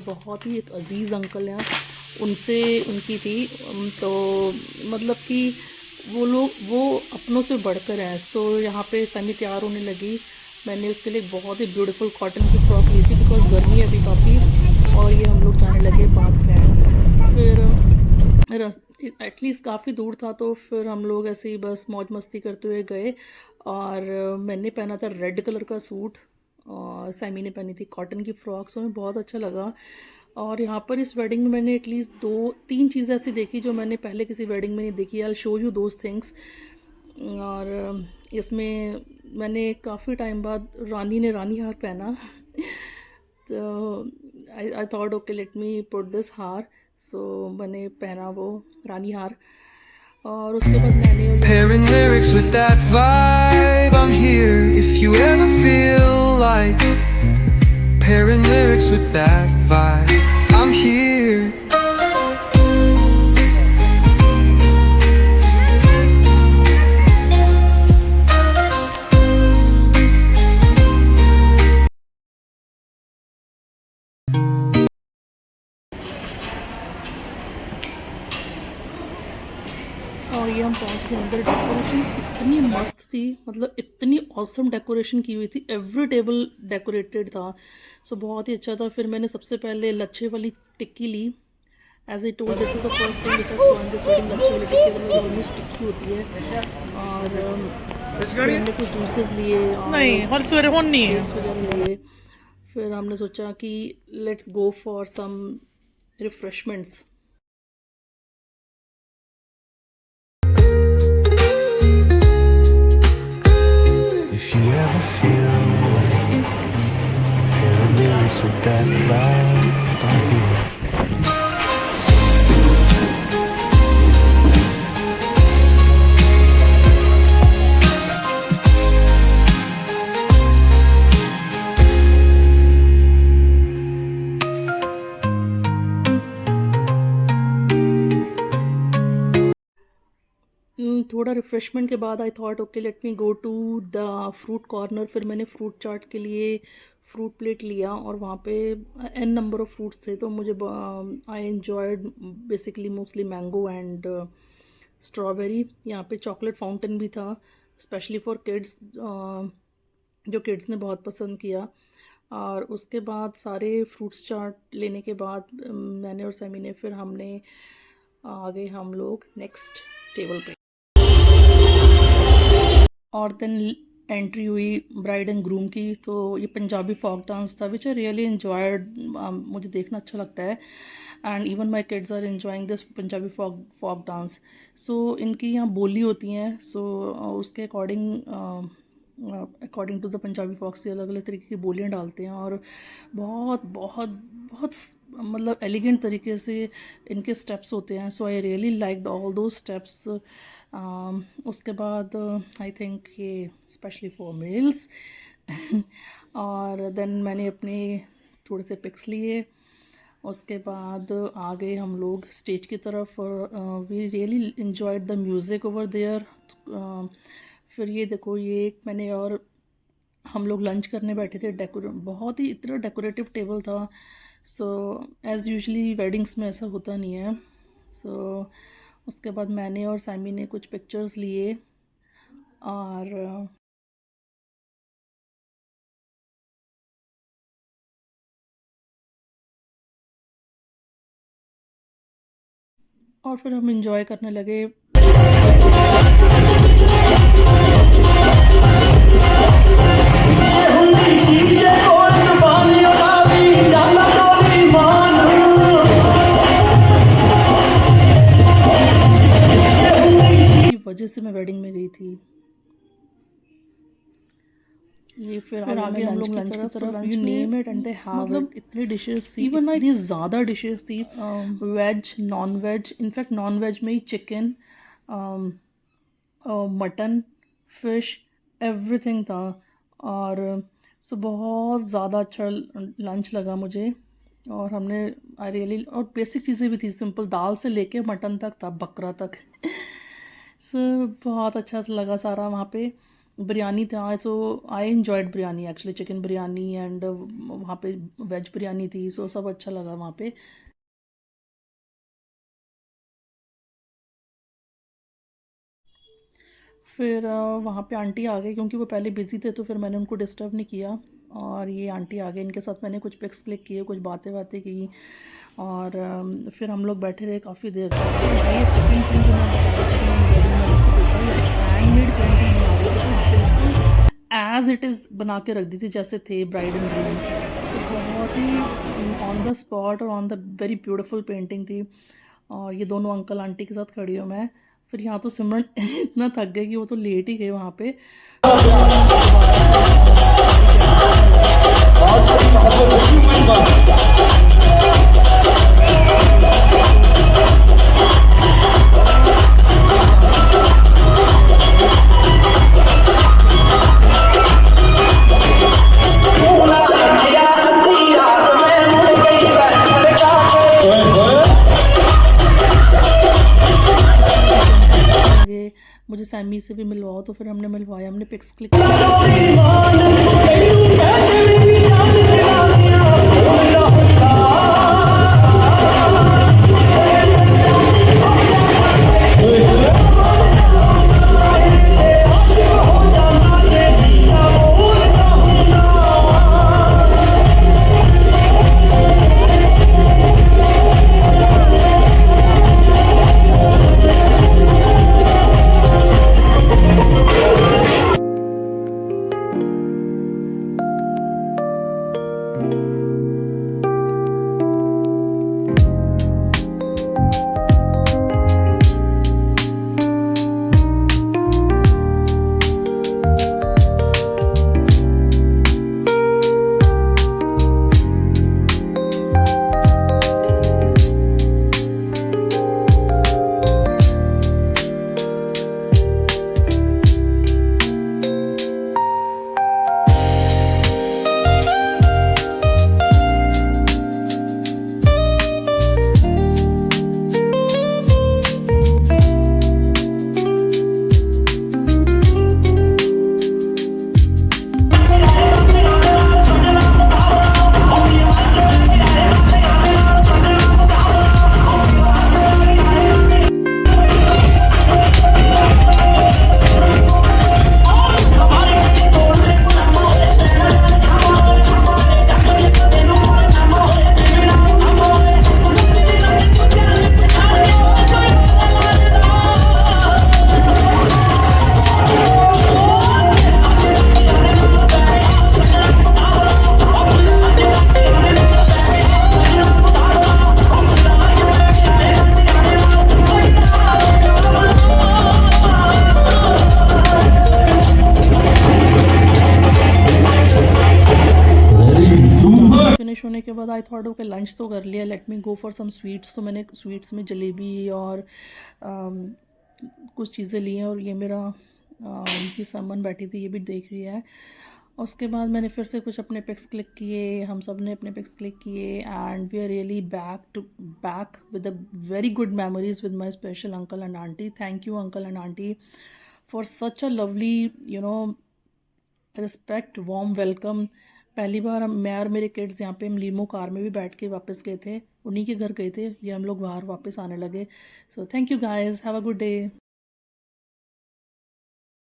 बहुत ही एक अजीज़ अंकल हैं, उनसे उनकी थी। तो मतलब कि वो अपनों से बढ़कर हैं। सो यहाँ पे सैमी तैयार होने लगी। मैंने उसके लिए बहुत ही ब्यूटीफुल कॉटन की फ्रॉक ली थी बिकॉज गर्मी है अभी काफ़ी। और ये हम लोग जाने लगे बाथ कैंट। फिर एटलीस्ट काफ़ी दूर था तो फिर हम लोग ऐसे ही बस मौज मस्ती करते हुए गए। और मैंने पहना था रेड कलर का सूट और सैमी ने पहनी थी कॉटन की फ्रॉक। सो हमें बहुत अच्छा लगा। और यहाँ पर इस वेडिंग में मैंने एटलीस्ट 2-3 चीज़ें ऐसी देखी जो मैंने पहले किसी वेडिंग में नहीं देखी। I show you those things. और इसमें मैंने काफ़ी टाइम बाद रानी ने रानी हार पहना। तो आई thought okay let me put this हार। सो मैंने पहना वो रानी हार। और उसके बाद मैंने Pairing lyrics with that vibe, I'm here if you ever feel like pairing lyrics with that vibe, I'm here. और ये हम पहुंच गए अंदर। डेकोरेशन इतनी मस्त थी, मतलब इतनी ऑसम डेकोरेशन की हुई थी। एवरी टेबल डेकोरेटेड था। सो बहुत ही अच्छा था। फिर मैंने सबसे पहले लच्छे वाली टिक्की ली। As I told this is the first thing which I saw in this wedding. लच्छे वाली टिक्की अदरवाइज ऑलमोस्ट टिक्की होती है। और फिर हमने कुछ जूसेस लिए और शेक्स वगैरह लिए। फिर हमने सोचा कि let's go for some refreshments. If you ever feel like pairing lyrics with that vibe, I'm here. थोड़ा रिफ़्रेशमेंट के बाद I thought okay let me go to the fruit corner. फिर मैंने फ्रूट चाट के लिए फ्रूट प्लेट लिया और वहाँ पे एन नंबर ऑफ़ फ्रूट्स थे। तो मुझे I enjoyed basically mostly mango and strawberry. यहाँ पे चॉकलेट फाउंटेन भी था स्पेशली फॉर किड्स, जो किड्स ने बहुत पसंद किया। और उसके बाद सारे फ्रूट्स चाट लेने के बाद मैंने और सैमी ने फिर हमने आगे हम लोग नेक्स्ट टेबल पे। और देन एंट्री हुई ब्राइड एंड ग्रूम की। तो ये पंजाबी फोक डांस था विच आई रियली इन्जॉयड। मुझे देखना अच्छा लगता है and even my kids are enjoying this Punjabi folk dance. So इनकी यहाँ बोली होती हैं। सो उसके according to the Punjabi folks ये अलग अलग तरीके की बोलियाँ डालते हैं। और बहुत बहुत बहुत मतलब एलिगेंट तरीके से इनके स्टेप्स होते हैं। सो आई रियली लाइक्ड ऑल दो स्टेप्स। उसके बाद आई थिंक ये स्पेशली फॉर मेल्स। और देन मैंने अपने थोड़े से पिक्स लिए। उसके बाद आ गए हम लोग स्टेज की तरफ। We really enjoyed the music over there. फिर ये देखो ये एक मैंने और हम लोग लंच करने बैठे थे। बहुत ही इतना डेकोरेटिव टेबल था। सो एज़ यूजली वेडिंग्स में ऐसा होता नहीं है। सो उसके बाद मैंने और सैमी ने कुछ पिक्चर्स लिए। और फिर हम इंजॉय करने लगे। वजह से मैं वेडिंग में गई थी। ये फिर आगे हम लोग लंच की तरफ। You name it and they have मतलब इतनी डिशेस थी, इवन इतनी ज़्यादा डिशेस थी। Veg non veg, in fact non veg में ही चिकन, मटन, फ़िश, एवरीथिंग था। और सो बहुत ज़्यादा अच्छा लंच लगा मुझे। और हमने आई रियली और बेसिक चीज़ें भी थी, सिंपल दाल से लेके मटन तक था, बकरा तक। सो बहुत अच्छा लगा सारा वहाँ पे। बिरयानी था। So I enjoyed biryani actually, chicken biryani and वहाँ पे वेज बिरयानी थी, सो सब अच्छा लगा वहाँ पे। फिर वहाँ पे आंटी आ गई, क्योंकि वो पहले बिज़ी थे तो फिर मैंने उनको डिस्टर्ब नहीं किया। और ये आंटी आ गई, इनके साथ मैंने कुछ पिक्स क्लिक किए, कुछ बातें बातें की। और फिर हम लोग बैठे रहे काफ़ी देर तक। तो ये सेकंड थिंग जो मैं बता रही थी कि मैंने वेडिंग में से देखा, ये हैंडमेड पेंटिंग बना रही थी, तो बिल्कुल एज इट इज़ बना के रख दी थी जैसे थे ब्राइड एंड ग्रूम। तो बहुत ही ऑन द स्पॉट और on the very beautiful painting थी। और ये दोनों अंकल आंटी के साथ खड़ी हूँ मैं। फिर यहाँ तो सिमरन इतना थक गए कि वो तो लेट ही गए वहाँ पे। फिर मैंने उनको दोबारा से सारी गेट करने लगी कि तो यहाँ पे तो उसके बाद फिर पिक्स क्लिक किए बहुत सारे। पिक्स क्लिक करने के बाद फिर हम लोग पेंटिंग करने लगे। मुझे सैमी से भी मिलवाओ, तो फिर हमने मिलवाया, हमने पिक्स क्लिक किए, बहुत सारी पिक्स क्लिक की। फिर लास्ट में जाके पेंटिंग कंप्लीट हुई थी। फिनिश होने के बाद आई थॉट ओके लंच तो कर लिया, let me go for some sweets. तो मैंने स्वीट्स में जलेबी और कुछ चीज़ें ली हैं। और ये मेरा ये सामान बैठी थी, ये भी देख रही है। उसके बाद मैंने फिर से कुछ अपने पिक्स क्लिक किए, हम सब ने अपने पिक्स क्लिक किए। And we are really back with a very good memories with my special uncle and aunty. Thank you uncle and aunty for such a lovely respect, warm welcome. पहली बार मैं और मेरे किड्स यहाँ पे हम लीमो कार में भी बैठ के वापस गए थे, उन्हीं के घर गए थे, ये हम लोग बाहर वापस आने लगे। So thank you guys, have a good day.